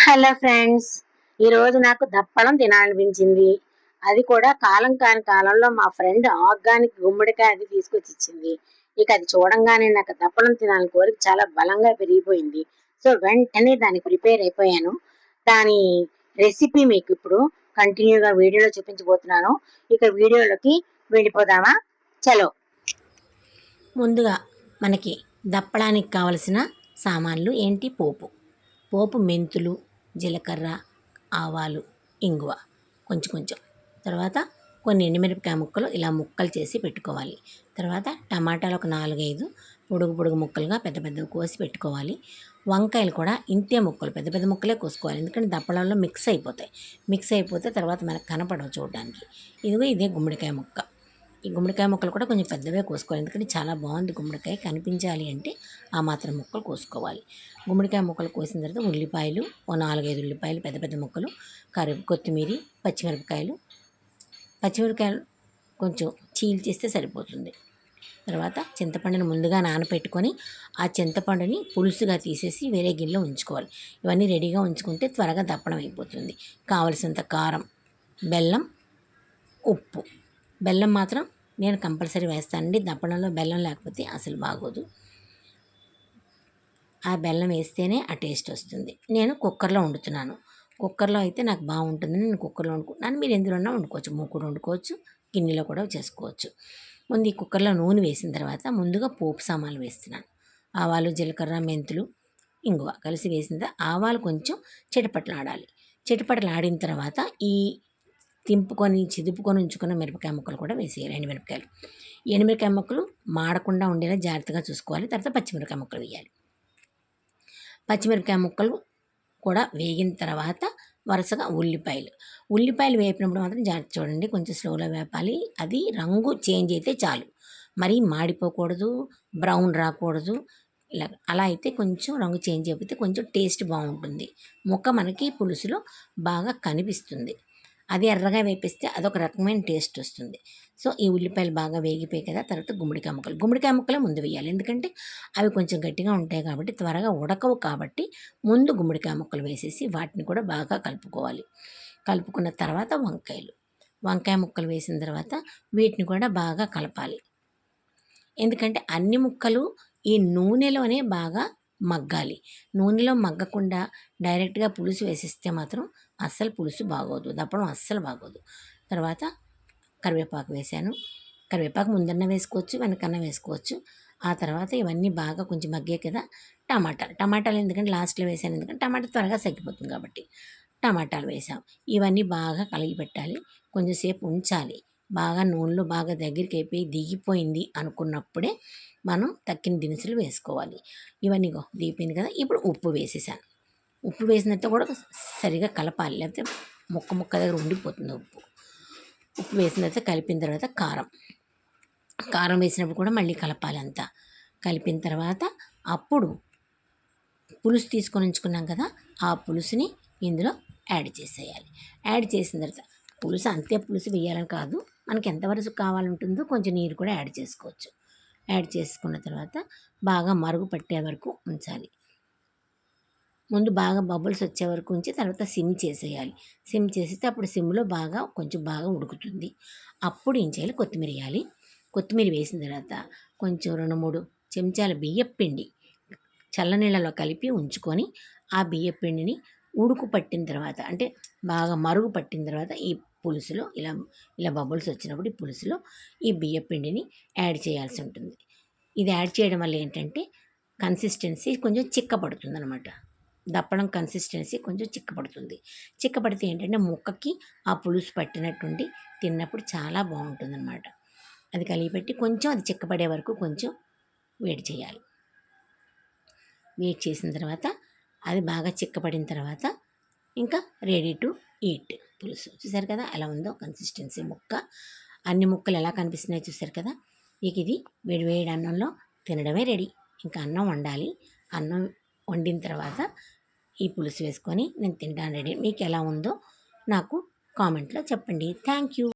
Hello friends, ఈరోజు నాకు దప్పడం తినాలనిపించింది. అది కూడా కాలం కాని కాలంలో మా ఫ్రెండ్ ఆర్గానిక్ గుమ్మడికాయ అది తీసుకొచ్చి ఇచ్చింది. ఇక అది చూడంగానే నాకు దప్పడం తినాలని కోరిక చాలా బలంగా పెరిగిపోయింది. సో వెంటనే దానికి ప్రిపేర్ అయిపోయాను. దాని రెసిపీ మీకు ఇప్పుడు కంటిన్యూగా వీడియోలో చూపించబోతున్నాను. ఇక వీడియోలోకి వెళ్ళిపోదామా? చలో. ముందుగా మనకి దప్పడానికి కావలసిన సామాన్లు ఏంటి? పోపు మెంతులు, జీలకర్ర, ఆవాలు, ఇంగువ కొంచెం. తర్వాత కొన్ని ఎండుమిరపకాయ ముక్కలు ఇలా ముక్కలు చేసి పెట్టుకోవాలి. తర్వాత టమాటాలు ఒక 4-5 పొడుగు ముక్కలుగా పెద్ద కోసి పెట్టుకోవాలి. వంకాయలు కూడా ఇంతే ముక్కలు, పెద్ద ముక్కలే కోసుకోవాలి. ఎందుకంటే దప్పడంలో మిక్స్ అయిపోతే తర్వాత మనకు కనపడవు చూడడానికి. ఇదే గుమ్మడికాయ ముక్క. ఈ గుమ్మడికాయ ముక్కలు కూడా కొంచెం పెద్దవే కోసుకోవాలి. ఎందుకంటే చాలా బాగుంది గుమ్మడికాయ, కనిపించాలి అంటే ఆ మాత్రం ముక్కలు కోసుకోవాలి. గుమ్మడికాయ ముక్కలు కోసిన తర్వాత ఉల్లిపాయలు, ఓ 4-5 ఉల్లిపాయలు పెద్ద ముక్కలు, కొత్తిమీర, పచ్చిమిరపకాయలు కొంచెం చీల్చేస్తే సరిపోతుంది. తర్వాత చింతపండుని ముందుగా నానపెట్టుకొని ఆ చింతపండుని పులుసుగా తీసేసి వేరే గిన్నెలో ఉంచుకోవాలి. ఇవన్నీ రెడీగా ఉంచుకుంటే త్వరగా దప్పడం అయిపోతుంది. కావలసినంత కారం, బెల్లం, ఉప్పు. బెల్లం మాత్రం నేను కంపల్సరీ వేస్తానండి. దప్పడంలో బెల్లం లేకపోతే అసలు బాగోదు. ఆ బెల్లం వేస్తేనే ఆ టేస్ట్ వస్తుంది. నేను కుక్కర్లో వండుతున్నాను. కుక్కర్లో అయితే నాకు బాగుంటుందని నేను కుక్కర్లో వండుకుంటున్నాను. మీరు ఎందులోన్నా వండుకోవచ్చు, మూకుడు వండుకోవచ్చు, గిన్నెలో కూడా చేసుకోవచ్చు. ముందు ఈ కుక్కర్లో నూనె వేసిన తర్వాత ముందుగా పోపు సామాన్లు వేస్తున్నాను. ఆవాలు, జీలకర్ర, మెంతులు, ఇంగువ కలిసి వేసిన తర్వాత ఆవాలు కొంచెం చిటపటలాడిన తర్వాత ఈ చిదుపుకొని ఉంచుకున్న మిరపకాయ ముక్కలు కూడా వేసేయాలి. ఎండుమిరపకాయ ముక్కలు మాడకుండా ఉండేలా జాగ్రత్తగా చూసుకోవాలి. తర్వాత పచ్చిమిరపకాయ ముక్కలు వేయాలి. పచ్చిమిరపకాయ ముక్కలు కూడా వేగిన తర్వాత వరుసగా ఉల్లిపాయలు వేపినప్పుడు మాత్రం జాగ్రత్త చూడండి, కొంచెం స్లోలో వేపాలి. అది రంగు చేంజ్ అయితే చాలు, మరీ మాడిపోకూడదు, బ్రౌన్ రాకూడదు. ఇలా అలా అయితే కొంచెం రంగు చేంజ్ అయిపోతే కొంచెం టేస్ట్ బాగుంటుంది. ముక్క మనకి పులుసులో బాగా కనిపిస్తుంది. అది ఎర్రగా వేపిస్తే అదొక రకమైన టేస్ట్ వస్తుంది. సో ఈ ఉల్లిపాయలు బాగా వేగిపోయాయి కదా, తర్వాత గుమ్మడికాయ ముక్కలే ముందు వేయాలి. ఎందుకంటే అవి కొంచెం గట్టిగా ఉంటాయి కాబట్టి త్వరగా ఉడకవు. కాబట్టి ముందు గుమ్మడికాయ ముక్కలు వేసేసి వాటిని కూడా బాగా కలుపుకున్న తర్వాత వంకాయ ముక్కలు వేసిన తర్వాత వీటిని కూడా బాగా కలపాలి. ఎందుకంటే అన్ని ముక్కలు ఈ నూనెలోనే బాగా మగ్గాలి. నూనెలో మగ్గకుండా డైరెక్ట్గా పులుసు వేసిస్తే మాత్రం అస్సలు పులుసు బాగోదు, దప్పడం అస్సలు బాగోదు. తర్వాత కరివేపాకు వేసాను. కరివేపాకు ముందన్న వేసుకోవచ్చు, వెనకన్నా వేసుకోవచ్చు. ఆ తర్వాత ఇవన్నీ బాగా కొంచెం మగ్గే కదా, టమాటాలు ఎందుకంటే లాస్ట్లో వేసాను, ఎందుకంటే టమాటా త్వరగా సగ్గిపోతుంది కాబట్టి టమాటాలు వేసాం. ఇవన్నీ బాగా కలిగి పెట్టాలి, కొంచెంసేపు ఉంచాలి. బాగా నూనెలో బాగా దగ్గరికి అయిపోయి దిగిపోయింది అనుకున్నప్పుడే మనం తక్కిన దినుసులు వేసుకోవాలి. ఇవన్నీ దిగిపోయింది కదా, ఇప్పుడు ఉప్పు వేసేసాను. ఉప్పు వేసినట్టు కూడా సరిగా కలపాలి, లేకపోతే ముక్క దగ్గర ఉండిపోతుంది. ఉప్పు వేసిన తర్వాత కలిపిన తర్వాత కారం వేసినప్పుడు కూడా మళ్ళీ కలపాలి. అంతా కలిపిన తర్వాత అప్పుడు పులుసు తీసుకొని ఉంచుకున్నాం కదా, ఆ పులుసుని ఇందులో యాడ్ చేసేయాలి. యాడ్ చేసిన తర్వాత పులుసు వేయాలని కాదు, మనకి ఎంతవరకు కావాలంటుందో కొంచెం నీరు కూడా యాడ్ చేసుకోవచ్చు. యాడ్ చేసుకున్న తర్వాత బాగా మరుగు పట్టే వరకు ఉంచాలి. ముందు బాగా బబుల్స్ వచ్చే వరకు ఉంచి తర్వాత సిమ్ చేసేయాలి. సిమ్ చేసేస్తే అప్పుడు సిమ్లో కొంచెం బాగా ఉడుకుతుంది. అప్పుడు ఏం చేయాలి, కొత్తిమీర వేసిన తర్వాత కొంచెం 2-3 చెంచాల బియ్యపు పిండి చల్లనీళ్ళలో కలిపి ఉంచుకొని ఆ బియ్యపు పిండిని ఉడుకు పట్టిన తర్వాత, అంటే బాగా మరుగు పట్టిన తర్వాత ఈ పులుసులో ఇలా బబుల్స్ వచ్చినప్పుడు ఈ పులుసులో ఈ బియ్యపు పిండిని యాడ్ చేయాల్సి ఉంటుంది. ఇది యాడ్ చేయడం వల్ల ఏంటంటే కన్సిస్టెన్సీ కొంచెం చిక్కపడుతుంది అనమాట. దప్పడం కన్సిస్టెన్సీ కొంచెం చిక్కపడితే ఏంటంటే ముక్కకి ఆ పులుసు పట్టినట్టుండి తిన్నప్పుడు చాలా బాగుంటుంది అనమాట. అది కలిగిపెట్టి కొంచెం అది చిక్కపడే వరకు కొంచెం వేడి చేయాలి. వేడి చేసిన తర్వాత అది బాగా చిక్కపడిన తర్వాత ఇంకా రెడీ టు ఈట్ పులుసు. చూసారు కదా ఎలా ఉందో కన్సిస్టెన్సీ. అన్ని ముక్కలు ఎలా కనిపిస్తున్నాయో చూసారు కదా. ఇక ఇది వేడి అన్నంలో తినడమే రెడీ. ఇంకా అన్నం వండాలి. అన్నం వండిన తర్వాత ఈ పులుసు వేసుకొని నేను తినడానికి రెడీ. మీకు ఎలా ఉందో నాకు కామెంట్లో చెప్పండి. Thank you.